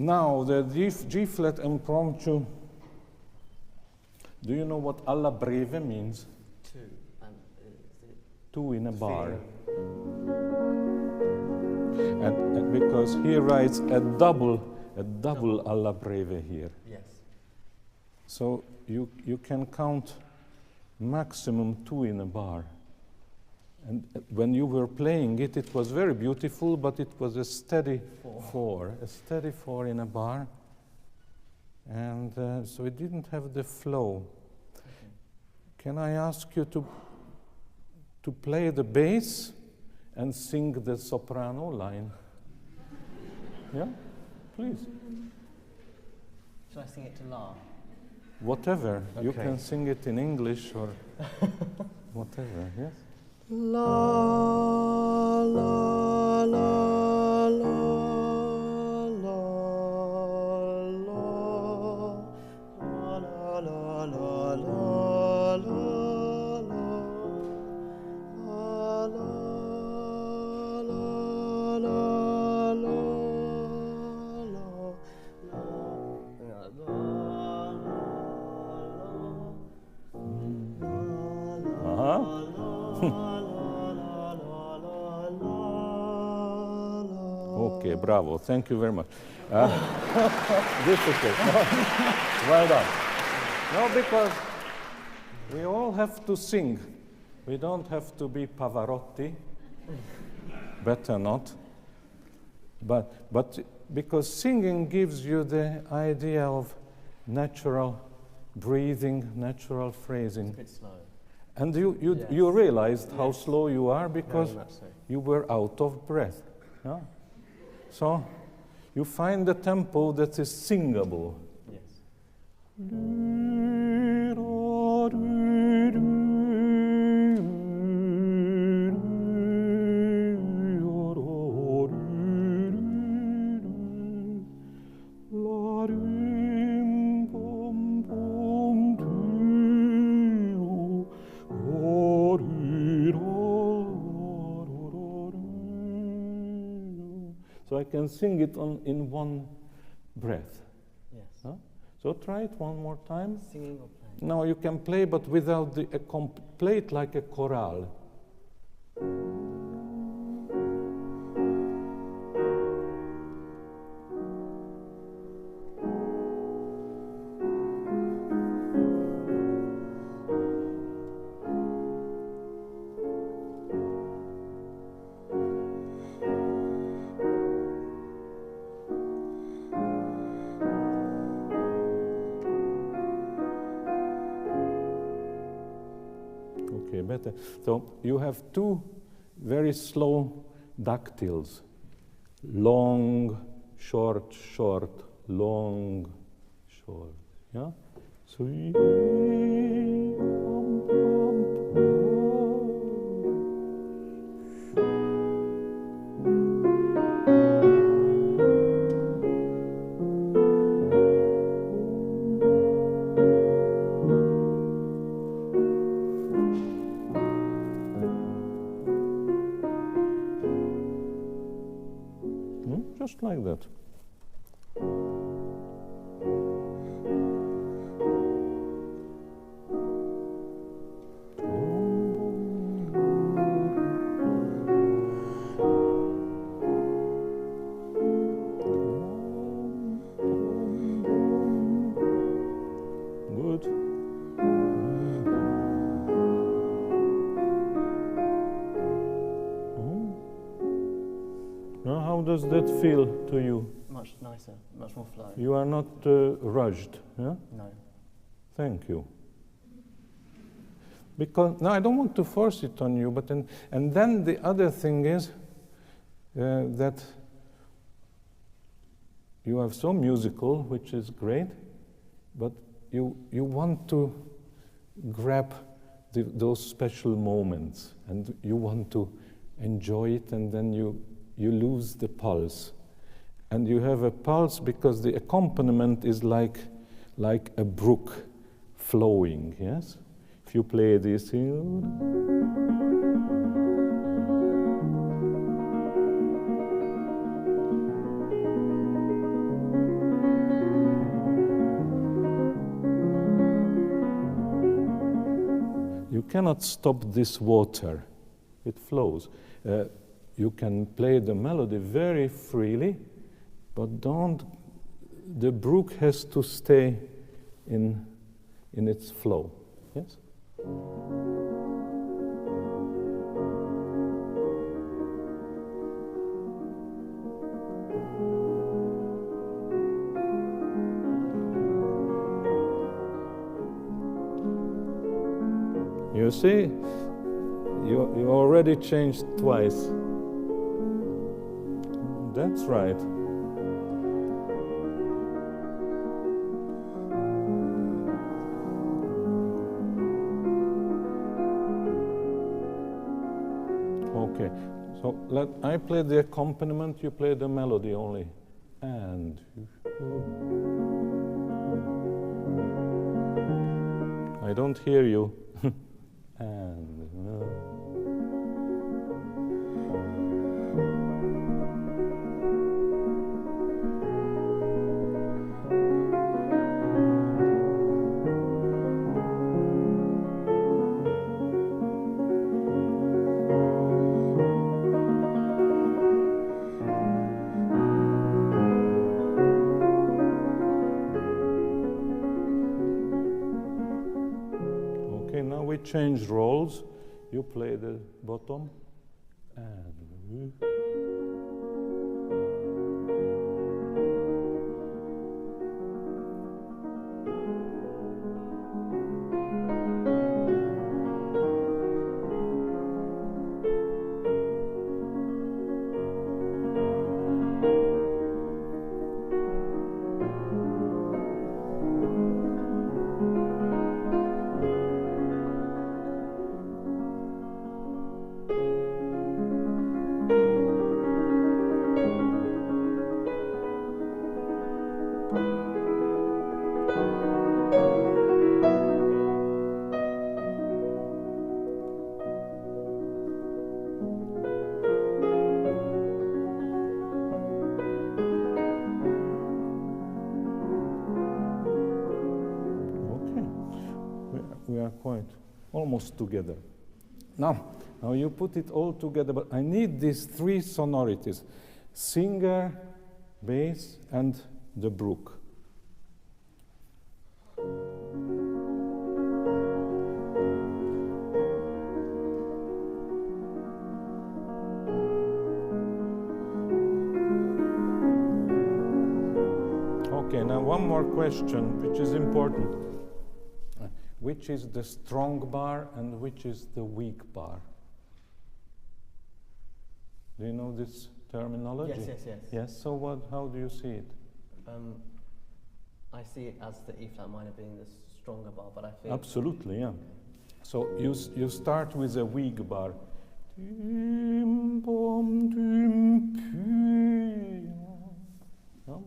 Now, the G-flat impromptu. Do you know what alla breve means? Two. Two in a bar. And because he writes a double alla breve here. Yes. So you can count maximum two in a bar. And when you were playing it, it was very beautiful, but it was a steady four in a bar. And so it didn't have the flow. Okay. Can I ask you to play the bass and sing the soprano line? Yeah, please. Should I sing it to La? Whatever. Okay. You can sing it in English or whatever, yes? La, la, la, la, la, la, la, la, la, la, Okay, bravo. Thank you very much. Difficult. Well done. No, because we all have to sing. We don't have to be Pavarotti. Better not. But because singing gives you the idea of natural breathing, natural phrasing. It's a bit slow. And you Yes. you realized how Yes. slow you are because Very much so. you were out of breath. Yeah? So you find a tempo that is singable. Yes. So I can sing it in one breath. Yes. Huh? So try it one more time. Singing or playing? No, you can play, but without the play it like a chorale. Okay, better. So you have two very slow dactyls. Long, short, short, long, short. Yeah? So just like that. Good. Now, how does that feel to you? Much nicer, much more flow. You are not rushed, yeah? No. Thank you. Because, no, I don't want to force it on you, but and then the other thing is that you are so musical, which is great, but you want to grab those special moments, and you want to enjoy it, and then you lose the pulse. And you have a pulse because the accompaniment is like a brook flowing, yes? If you play this, you cannot stop this water. It flows. You can play the melody very freely, but the brook has to stay in its flow. Yes? You see, you already changed twice. That's right. Okay, so I play the accompaniment, you play the melody only. And I don't hear you. And change roles. You play the bottom and we are quite almost together. Now you put it all together, but I need these three sonorities: singer, bass, and the brook. Okay, now one more question, which is important. Which is the strong bar and which is the weak bar? Do you know this terminology? Yes. Yes, so how do you see it? I see it as the E flat minor being the stronger bar, but I think... Absolutely, yeah. So you start with a weak bar. No?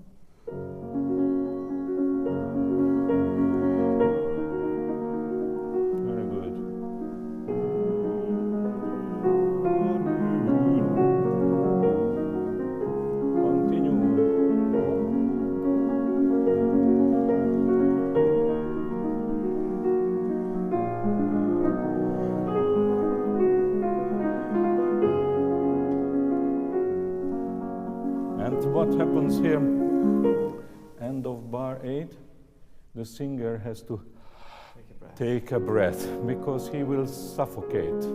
What happens here? End of bar 8, the singer has to take a breath because he will suffocate. Yes.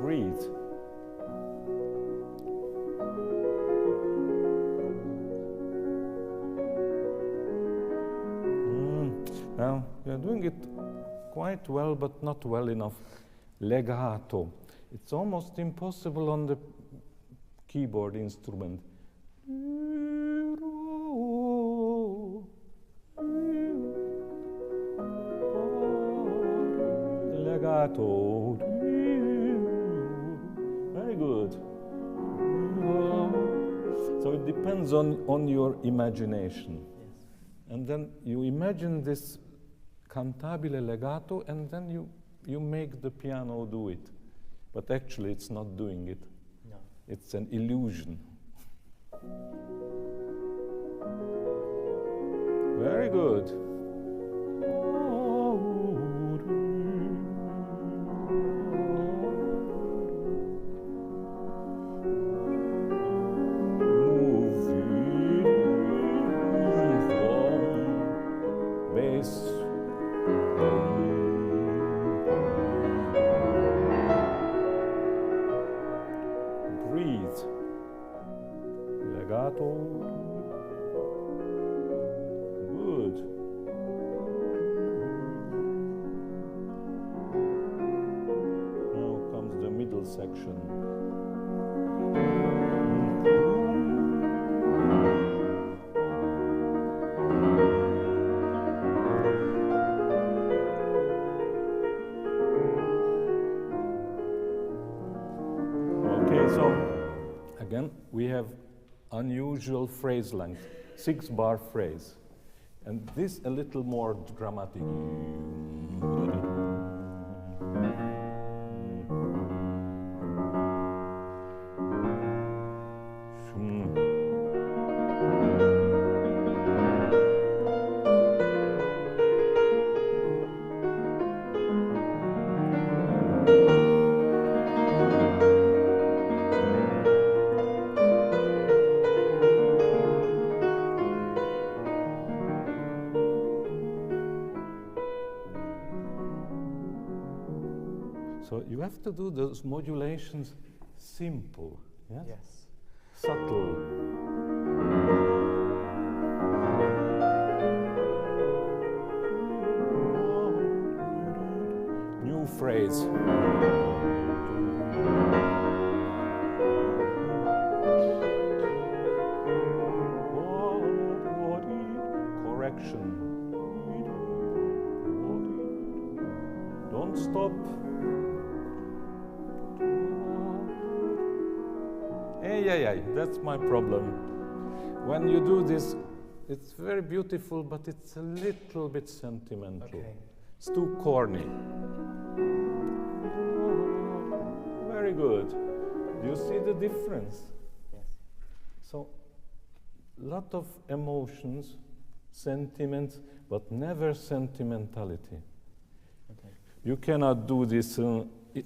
Breathe. Now, you're doing it quite well, but not well enough. Legato. It's almost impossible on the keyboard instrument. Legato. Very good. So it depends on your imagination. Yes. And then you imagine this cantabile legato, and then you make the piano do it. But actually it's not doing it. It's an illusion. Very good. Breathe. Legato. Good. Now comes the middle section. So, again, we have unusual phrase length, 6-bar phrase. And this a little more dramatic. So you have to do those modulations simple, yes? Yes. Subtle. New phrase. Correction. Don't stop. Yeah, that's my problem. When you do this, it's very beautiful, but it's a little bit sentimental. Okay. It's too corny. Very good. Do you see the difference? Yes. So, lot of emotions, sentiments, but never sentimentality. Okay. You cannot do this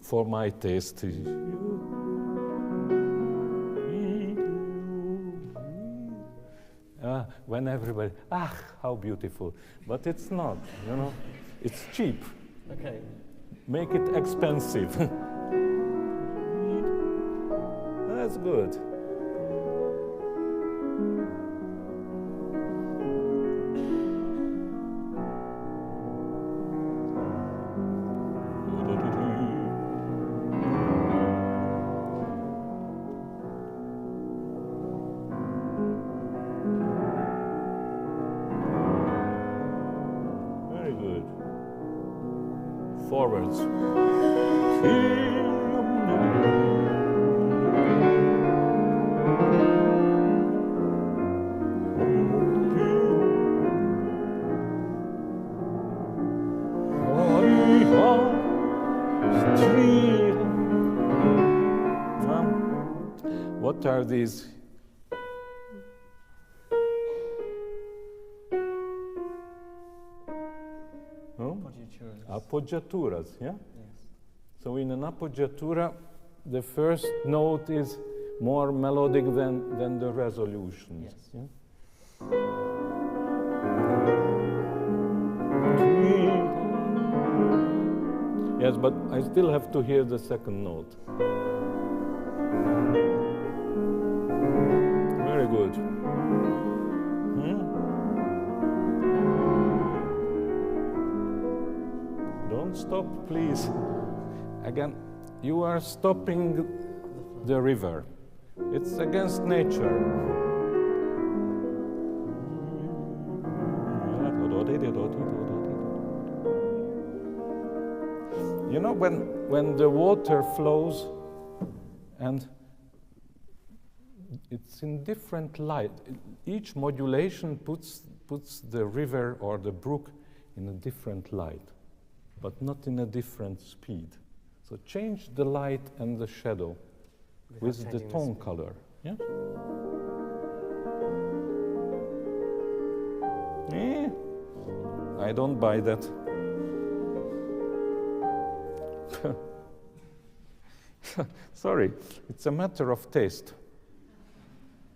for my taste. When everybody, how beautiful. But it's not, you know. It's cheap. Okay. Make it expensive. That's good. Forwards. What are these? Appoggiaturas, yeah? Yes. So in an appoggiatura, the first note is more melodic than the resolutions. Yes. Yeah? Yes, but I still have to hear the second note. Very good. Don't stop, please. Again, you are stopping the river. It's against nature. You know, when the water flows and it's in different light, each modulation puts the river or the brook in a different light, but not in a different speed. So change the light and the shadow. with the tone color. Yeah? I don't buy that. Sorry, it's a matter of taste.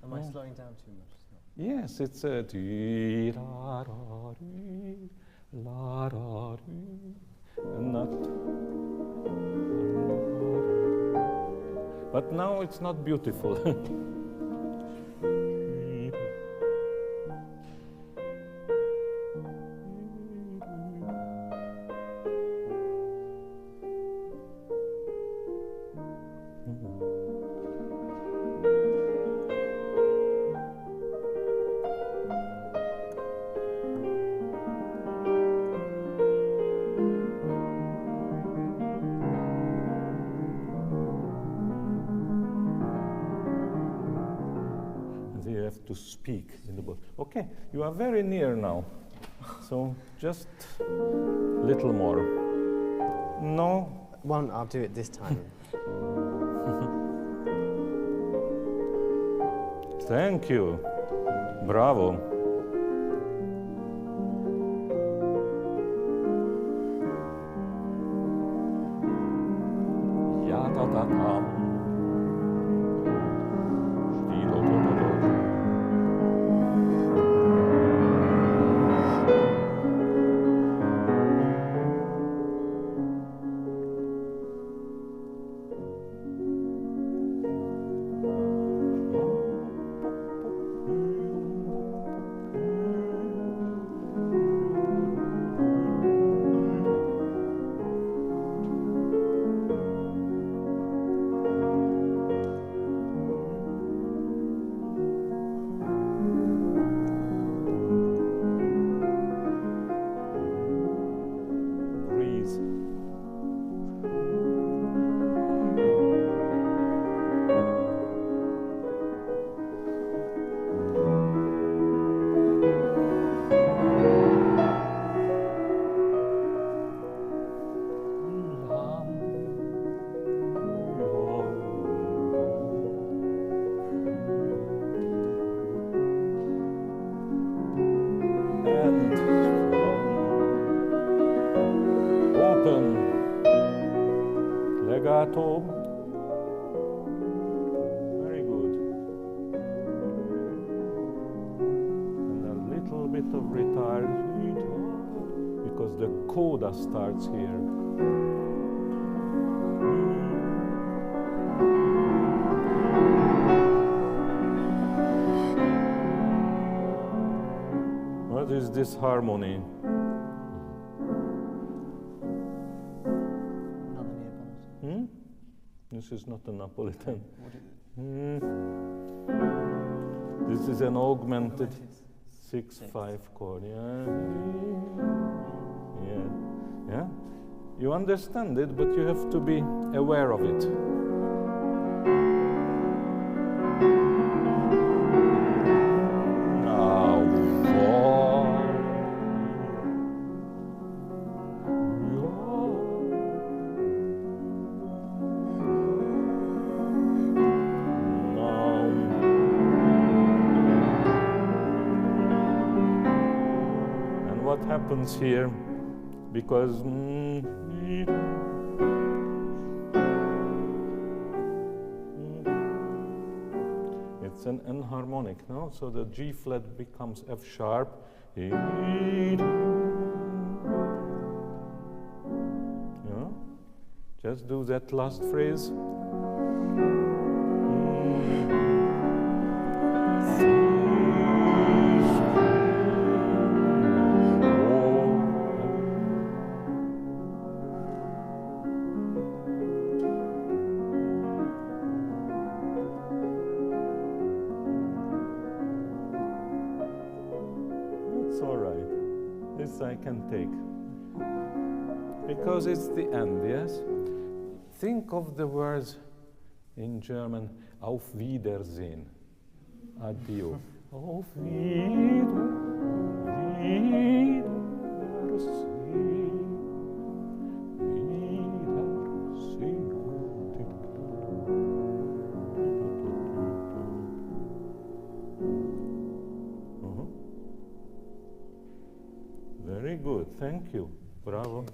Am I slowing down too much? Yes, it's a dee da da dee, la da dee, and not. But now it's not beautiful. To speak in the book. Okay, you are very near now. So just a little more. No? One, I'll do it this time. Thank you. Bravo. Ya ta ta tam. Legato. Very good. And a little bit of retard because the coda starts here. What is this harmony? This is not a Napolitan. This is an augmented 6/5 chord. Yeah. You understand it, but you have to be aware of it. Happens here because it's an enharmonic, no? So the G flat becomes F sharp. Yeah? Just do that last phrase. I can take because it's the end. Yes, think of the words in German. Auf Wiedersehen, adieu. Auf Wiedersehen, Wiedersehen. Very good. Thank you. Bravo.